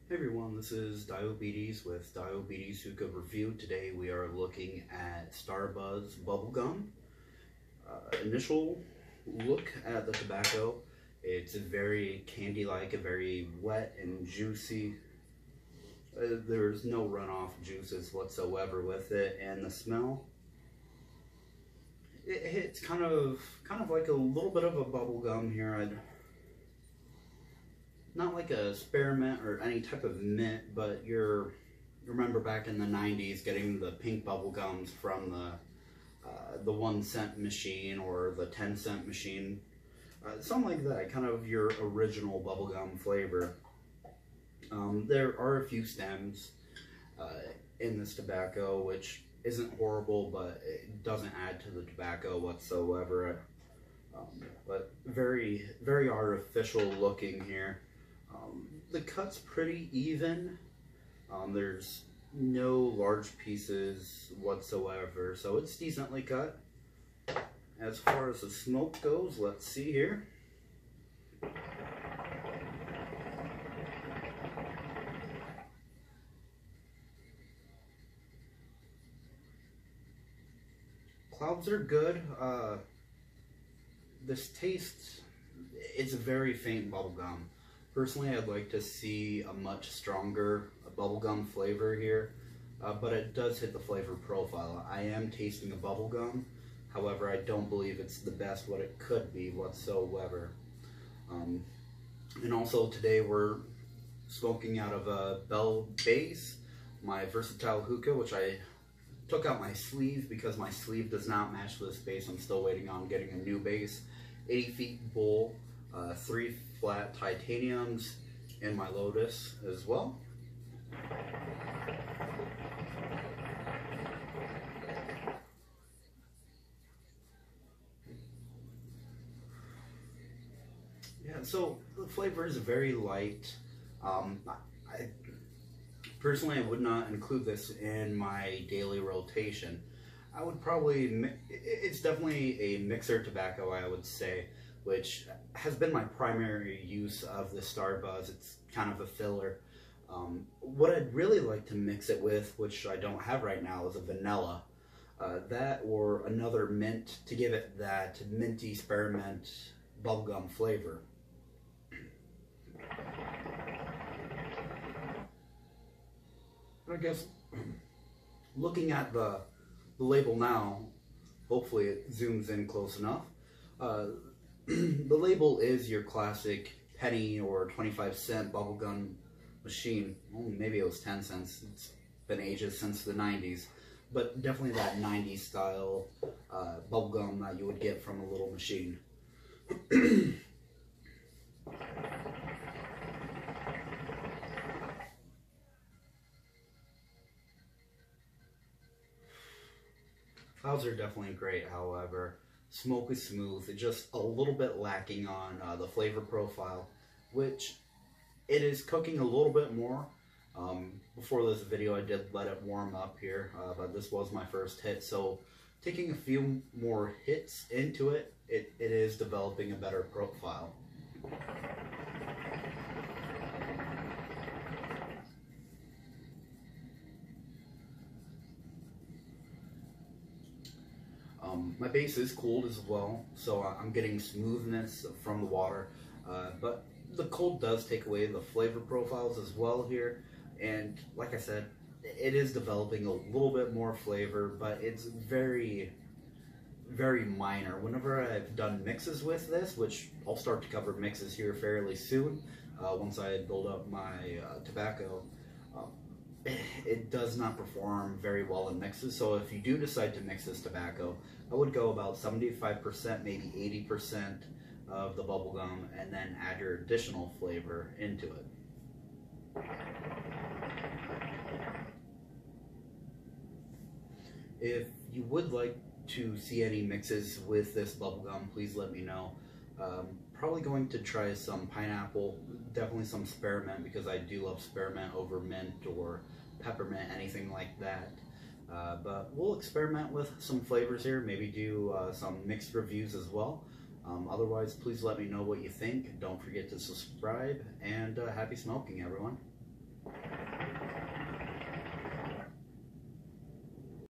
Hey everyone, this is Diabetes with Diabetes Hookah Review. Today we are looking at Starbuzz Bubblegum. Initial look at the tobacco. It's very candy-like, very wet and juicy. There's no runoff juices whatsoever with it, and the smell. It hits kind of like a little bit of a bubblegum here. Not like a spearmint or any type of mint, but you remember back in the 90s getting the pink bubble gums from the 1 cent machine or the 10-cent machine. Something like that, kind of your original bubblegum flavor. There are a few stems in this tobacco, which isn't horrible, but it doesn't add to the tobacco whatsoever. But very, very artificial looking here. The cut's pretty even. There's no large pieces whatsoever, so it's decently cut. As far as the smoke goes, let's see here. Clouds are good. This taste, it's a very faint bubblegum. Personally, I'd like to see a much stronger bubblegum flavor here, but it does hit the flavor profile. I am tasting a bubblegum, however, I don't believe it's the best what it could be whatsoever. And also today we're smoking out of a Bell base, my versatile hookah, which I took out my sleeve because my sleeve does not match this base. I'm still waiting on getting a new base. 80 feet bowl. 3 flat titaniums in my Lotus as well. Yeah, so the flavor is very light. I personally, I would not include this in my daily rotation. I would probably, it's definitely a mixer tobacco, I would say, which has been my primary use of the Starbuzz. It's kind of a filler. What I'd really like to mix it with, which I don't have right now, is a vanilla. That or another mint to give it that minty spearmint bubblegum flavor. I guess looking at the label now, hopefully it zooms in close enough. The label is your classic penny or 25-cent bubblegum machine. Well, maybe it was 10 cents. It's been ages since the 90s. But definitely that 90s style bubblegum that you would get from a little machine. Clouds are definitely great, however. Smoke is smooth, it's just a little bit lacking on the flavor profile, which it is cooking a little bit more. Before this video I did let it warm up here, but this was my first hit, so taking a few more hits into it, it is developing a better profile. My base is cooled as well, so I'm getting smoothness from the water, but the cold does take away the flavor profiles as well here, and like I said, it is developing a little bit more flavor, but it's very, very minor. Whenever I've done mixes with this, which I'll start to cover mixes here fairly soon, once I build up my tobacco, it does not perform very well in mixes. So if you do decide to mix this tobacco, I would go about 75%, maybe 80% of the bubblegum, and then add your additional flavor into it. If you would like to see any mixes with this bubblegum, please let me know. Probably going to try some pineapple, definitely some spearmint, because I do love spearmint over mint or peppermint, anything like that. But we'll experiment with some flavors here, maybe do some mixed reviews as well. Otherwise, please let me know what you think. Don't forget to subscribe, and happy smoking, everyone.